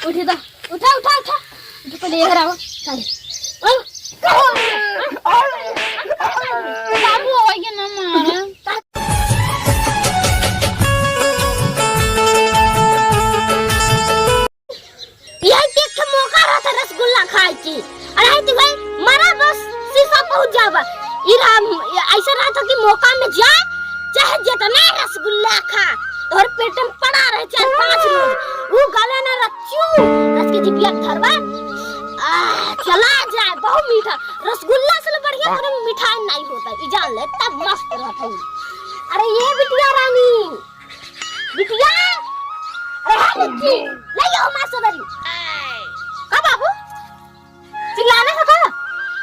उठे दा उठा उठा उठा तो ले घर आओ बाबू आइए ना मारा रसगुल्ला खाए की अरे तू भाई मरा बस शीशा पहुंच जावा इरा ऐसा रहा था कि मौका में जा चाहे जितना रसगुल्ला खा और पेट में पड़ा रहे 4-5 रोज वो गले में रच्चू रस के जिबिया धरवा चला जाए बहुत मीठा रसगुल्ला से बढ़िया कोई मिठाई नहीं होता ई जान ले तब मस्त रहता हूं। अरे ये बिटिया रानी बिटिया अरे हां बच्ची ले आओ मां सदरी का बाबू चिल्लाना है का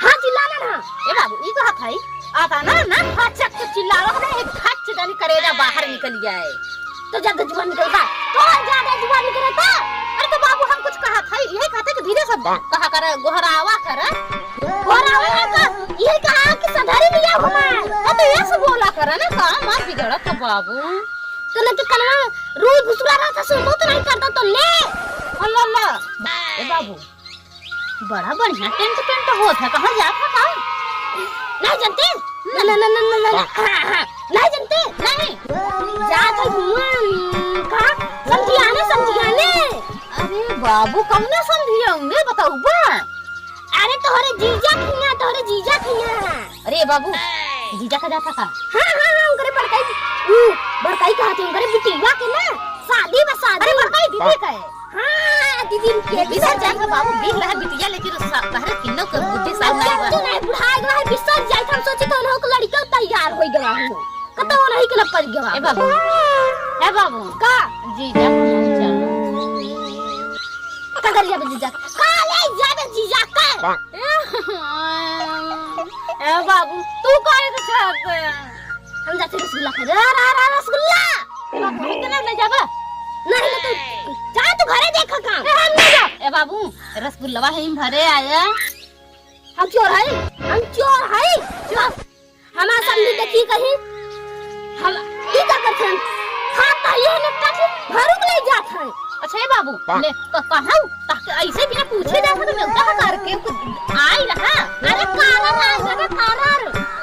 हां चिल्लाना ना ए बाबू ई कहा खाई आता ना ना फचक तो चिल्ला रहा है एक खच जानी करेगा बाहर निकल जाए तो ज्यादा जुबान निकलता तो ज्यादा जुबान निकलता। अरे तो बाबू हम कुछ कहा था यही कहते कि धीरे सब कहा कर गोहरावा कर गोहरावा का ये कहा कि सधारी लिया घुमा तो ये सब बोला कर ना काम मत बिगड़ तो बाबू तो न के कलवा रोज घुसरा रहा था सो तो नहीं करता तो ले अल्लाह ए बाबू बड़ा बढ़िया टेंट होत है कहां जात है का नहीं जानते ना ना ना ना ना हां नहीं जानते नहीं जात है का समझियाने अरे बाबू कम ना समझियोगे बताओ बा अरे तोहरे जीजा खिया अरे बाबू जीजा का जाता का हां करे बड़काई कहते हैं करे बिटिया के ना शादी अरे बड़काई दीदी का है हां दीदी के बिसर जाए बाबू देख रहा बिटिया लेकिन कहरे किन्नो के बुद्धि साल नहीं बुढ़ा गया है बिसर जाए हम सोचे तो लोग लड़का तैयार हो गया हूं कतो नहीं के पड़ गया ए बाबू का जीजा का कर जाबे जीजा का ले जाबे जीजा का ए बाबू तू काहे के चाहते हम जाते रसगुल्ला खा रसगुल्ला बाबू इतना ले जाबे नहीं तो जा तू घरे देखा का हम नहीं जा ए बाबू रसगुल्ला है हम भरे आया हम चोर है चोर हमारा सामने देखी कहीं हम की का करते हैं खाता ये ने काट भरूक ले जात है। अच्छा ए बाबू ले तो कहां ताके ऐसे बिना पूछे जाता तो मैं कहां करके आई रहा अरे कारा ना कारा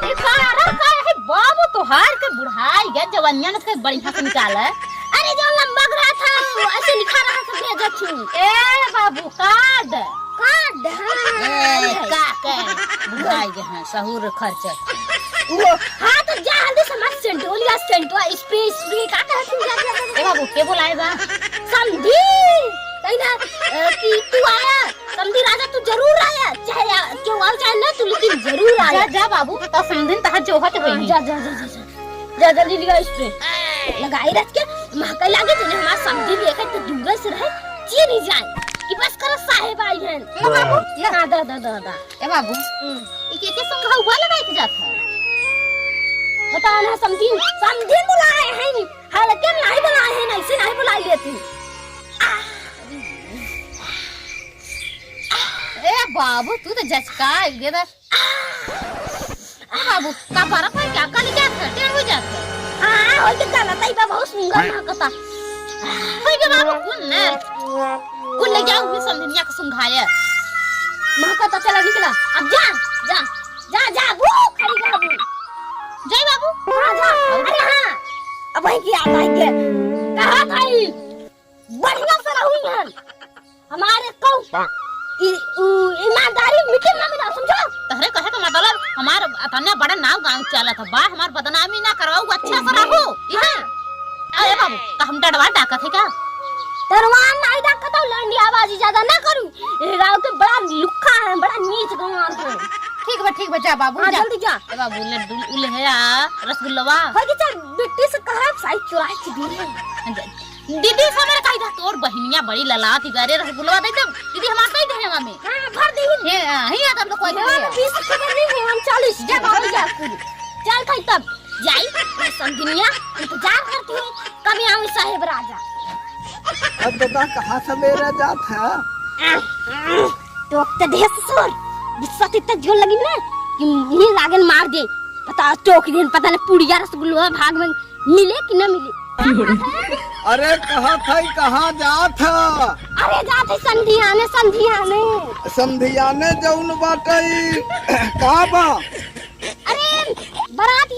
ए कारा का है बाबू तो हार के बुढ़ाई गया जवानिया ने से बढ़िया से निकाला अरे जो लंबा रहा था ऐसे लिखा रहा था भेजछु ए बाबू कार्ड का बुढ़ाई गया है सहूर खर्च वो हां तो जा जल्दी समझ सेंटोलिया सेंटवा स्पेस भी का कहती जा ए बाबू के बुलाएगा समझी कहीं ना कि तू आया समझी राजा तू जरूर आया चाहे क्यों आओ चाहे ना तू लेकिन जरूर आया जा बाबू तो समझिन तह जोहत होई जा जल्दी लिया स्प्रे लगाई रख के महका लागे जने हमार समझी देखे तो दूर से रहे ची नहीं जाए कि बस कर साहेब आई हैं ए बाबू हां दा ए बाबू ई के संग हुआ लगाई के जाता बता ना समझी बुलाए हैं नहीं हालांकि नहीं बुलाए हैं नहीं से नहीं बुला लेती ए बाबू तू तो जचका गेदा बाबू का बारा पर क्या काली क्या टेढ़ हो जाता हां हो के काला ताई बा बहुत सुंदर महकता होय के बाबू कुन ले जाऊं भी समझनिया का सुंघाया महकता चला निकला अब जा वो खड़ी बाबू जय बाबू हां जा अरे हां अब भाई की आता है के कहा भाई बढ़िया से रहूं यार हमारे कौ ईमानदारी मिटे ना मिला समझो तहरे कहे का मतलब हमार अतने बड़ा नाव गांव चला था बा हमार बदनामी ना करवाऊ अच्छा से रहो हां अरे बाबू का हम डरवा डाका थे क्या दरवान नहीं डाका तो लंडी आवाज ज्यादा ना करूं ए गांव के बड़ा लुक्खा है बड़ा नीच गांव है ठीक बा जा बाबू जा जल्दी जा ए बाबू लड्डू उले है रसगुल्लावा हो के चल बिट्टी से कहा साई चुराई की दीदी से मेरे कही था तोर बहनिया बड़ी ललाती गरे रसगुल्ला दे दे दीदी हमार कही दे हमें हां भर दे हे ही आता तो कोई नहीं 20 खबर नहीं हम 40 जा बाबू जा चल खाई तब जाई मैं समझनिया इंतजार करती हूं कब आऊं साहेब राजा अब बता कहां से मेरा जात है तो त देश सोर विश्वास इतना जोर लगी ना कि ये लागन मार दे पता चौक दिन पता नहीं पुड़िया रसगुल्ला भाग में मिले कि न मिले? अरे कहाँ जात है? अरे जाते संधियाने समधियाने जौन बाटे कहाँ बा? अरे बाराती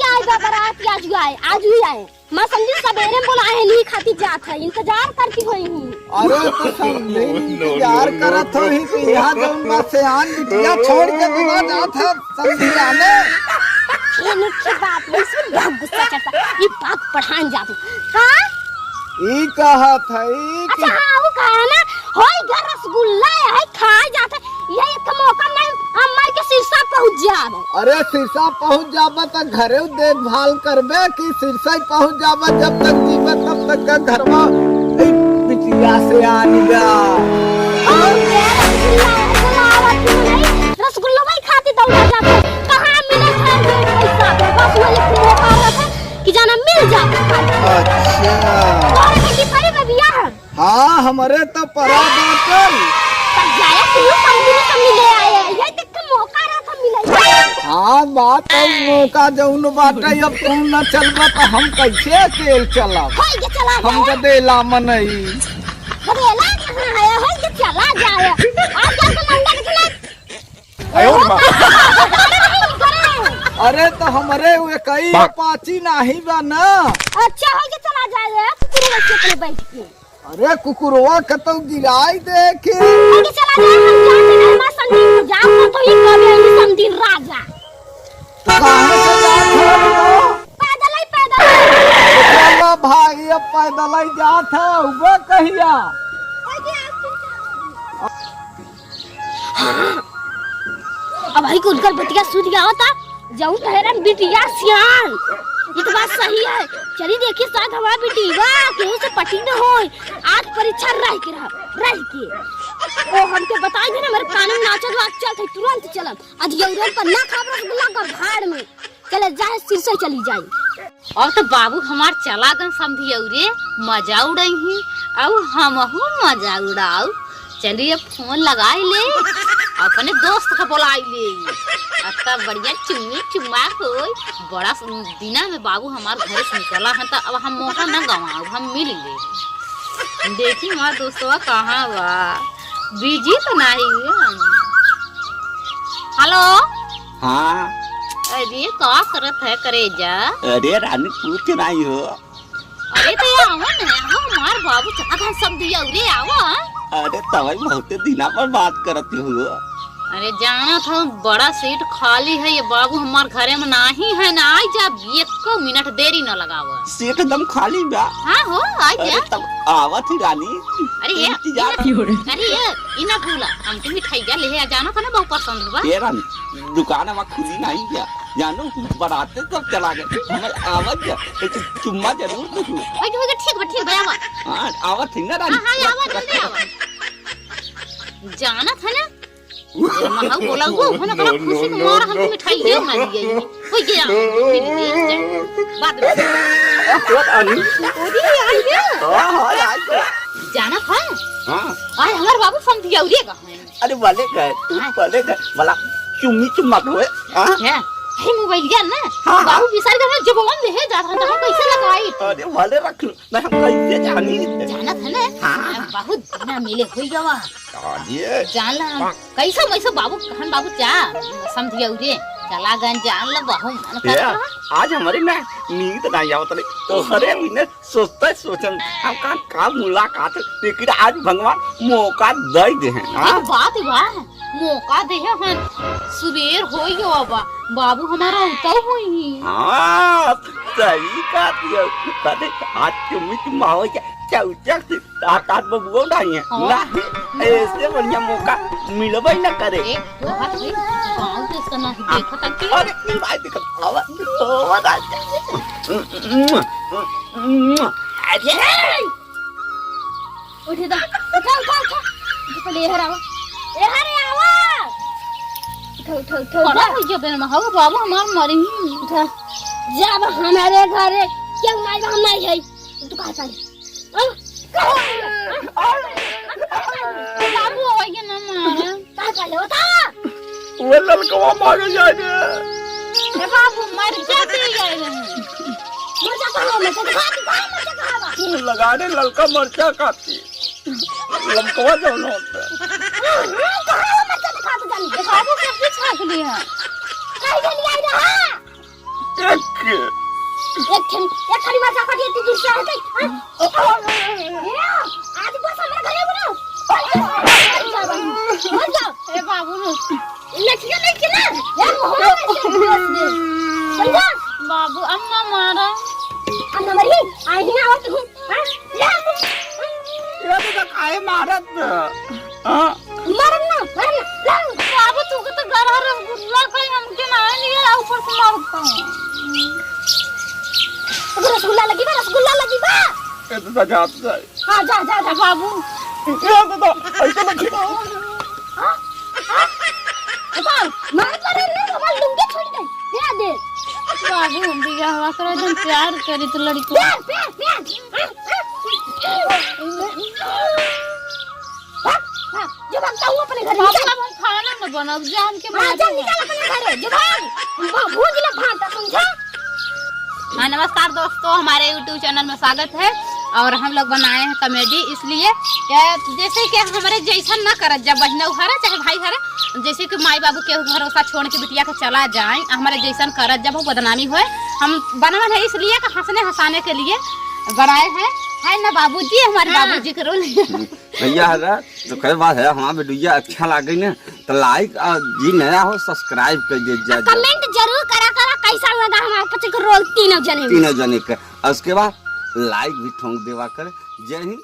आज ही आए। मैं समझी सवेरे बुलाए नहीं खाती जात है, इंतजार करती हुई हूँ। अरे तो समझी इंतजार करत हो ही कि यहाँ जौन बा से आन बिटिया छोड़ के बुला जात है समधियाने। ये निश्चित बात नहीं, इसमें बहुत गुस्सा चढ़ता। ये बात पढ़ान जाती। हाँ ई कहत है कि अच्छा हाँ वो कहा ना होई घर रसगुल्ला है खाए जाते। ये एक मौका नहीं हमार के सिरसा पहुंच जावे। अरे सिरसा पहुंच जाबा तो घरे देखभाल करबे कि सिरसा ही पहुंच जाबा जब तक जीवे तब तक का घरवा बिटिया से आनिगा। रसगुल्ला भाई खाती दौड़ा जाते। कहाँ मिले पैसा बस वाले मौका रहता कि जाना मिल जाता। अच्छा और बेटी परी में बिया है। हाँ हमारे तो परा बाटल जाया क्यों समझने से मिले आए। ये देख के मौका रहता मिले। हाँ बात अब मौका जौन बाटे अब तुम न चलबा तो हम कैसे अकेले चलब? होई के चला हम गदेला मनई गदेला कहाँ है? होई के चला जाए। आज क्या तो लंडा दिखला। अरे तो हमारे वे कई अपाची नहीं बा ना। अच्छा होई के चला जाए कुकुर बच्चे पे बैठ के। अरे कुकुरवा कतो गिराई देखे होई के चला जाए। हम जाते नहीं मां संदीप जाओ तो ही कबे ही संदीप राजा। कहाँ से जात है? पैदल चलो भाई अब पैदल ही जात है उबे कहिया। अब भाई को उनकर बतिया सूझ गया होता जाऊं ठहरन बिटिया सियान। ये तो बात सही है। चलिए देखिए शायद हमारा बिटिया केहू से पटी न हो। आज परीक्षा रह के ओ हमके बताई दे ना मेरे कान में नाचत वाच चल थे तुरंत चलम। आज यौरन पर ना खबर रसगुल्ला का भाड़ में चले जाए सिर से चली जाई। और तो बाबू हमार चला गन समझी औरे मजा उड़ाई ही और हमहू मजा उड़ाऊ। चलिए फोन लगाई ले अपने दोस्त का बुलाई ले। अच्छा बढ़िया चुम्मी चुम्मा कोई बड़ा दिना में बाबू हमार घर से निकला है तो अब हम मौका न गवाओ हम मिल ले। देखी हमार दोस्तवा कहाँ बा बिजी तो नहीं हुए। हेलो हाँ अरे क्या करत है करेजा? अरे रानी पूछ नहीं हो। अरे तो ये आवा ना हमार बाबू चाहत सब दिया उरे आवा। अरे तवई बहुत दिना पर बात करती हो। अरे जाना था बड़ा सीट खाली है ये बाबू हमार घरे में नहीं है ना। आई जा एक मिनट देरी न लगावा। सीट एकदम खाली बा। हाँ हो आई जा। अरे तब आवा थी रानी। अरे ये इना भूला हमके मिठाई जा ले जाना था ना बहुत पसंद हुआ। ये रानी दुकान में खुली नहीं क्या जानो बराते सब चला गए हमारे आवाज जा चुम्मा जरूर तो ठीक बा आवा। हाँ आवा थी ना रानी। हाँ आवा जल्दी आवा। जाना था ना महा बोला वो होना करा खुशी को मार हम मिठाई ले मार गई हो गया बाद में ओदी आई गया। हां आई गया जाना था। हां आज हमार बाबू समझिया उड़ेगा। अरे वाले गए तू वाले गए वाला चुम्मी चुम्मा को हां है हे मोबाइल गया ना बाबू बिसार कर जब हम ले जा रहा था हम कैसे लगाई। अरे वाले रख ना हम कैसे जानी जाना था ना बहुत दिना मिले होई गवा। ये जानला कैसा वैसा बाबू कहन बाबू जा समझिया उरे चला गन जान ल बाहु मन कर। आज हमारे ना नींद नहीं आवत ले तो हरे महीने सोचन हम का मुलाकात लेकिन आज भगवान मौका दे दे हैं। हां बात वाह मौका दे हैं सुबेर होई गवा बाबू हमारा उतर हुई। हां सही का दियो कदे आज चुम्मी चुम्मा हो जा चौचक से आकाश बबुओ नहीं है ना ऐसे बढ़िया मौका मिलबे न करे। एक बात है गांव के इसका नहीं देखा था कि अरे भाई देखो आवा अरे उठे दा उठा तो ले हरावा ए हरे आवा उठो बड़ा हो गया बेन महा बाबू हमार मरी उठा जब हमारे घरे क्यों नहीं हम नहीं है तू कहां चली बाबू आइए ना मारे का कर लो था वो ललकवा मार जाए ए बाबू मर जाते गए मरचा कहाँ मरचा कहाँ लगा दे ललका मरचा खाती लमकवा जौन होता कहाँ मरचा दिखा तो जानी बाबू सब्जी छाक लिया कहीं के लिए आई रहा एक खाली मरचा खा दिए दूर से आ गई आज बस हमारे घरे बोलो मत जाओ ए बाबू नु लड़कियां नहीं के ना यार मोहल्ले में से भेज दे समझा बाबू अम्मा मारा अन्ना मरी आई ही ना आवत हूं हां ये तो काहे मारत हां मरना बाबू तू को तो घर हर रसगुल्ला कहीं हमके ना लिया ऊपर से मारता रसगुल्ला लगी बा ये तो जात जाए हां जा बाबू ये तो ऐसा ना खिला हां मार पर नहीं मोबाइल लूंगी छोड़ दे दे बाबू बिया हवा कर एकदम प्यार करी तो लड़की प्यार जो भागता हूँ अपने घर बाबू अब हम खाना न बनाब जान के हाँ जा निकाल अपने घर जो भाग भूज ले भांटा समझा। हाँ नमस्कार दोस्तों, हमारे YouTube चैनल में स्वागत है और हम लोग बनाए हैं कॉमेडी, इसलिए जैसे कि हमारे जैसा ना करत जब बहना हरे चाहे भाई हरे, जैसे कि माई बाबू के भरोसा छोड़ के बिटिया के चला जाए, हमारे जैसा करत जब वो बदनामी हुए, हम बनवन है इसलिए कि हंसने हंसाने के लिए बनाए हैं। है ना बाबूजी, हमारे बाबूजी के रोल भैया हरा तो कई बात है हमारा वीडियो अच्छा लगे ना तो लाइक और जी नया हो सब्सक्राइब कर दीजिए, कमेंट जरूर करा कैसा लगा हमारे बच्चे को रोल तीनों जने का, उसके बाद लाइक भी ठोक देवा कर। जय हिंद।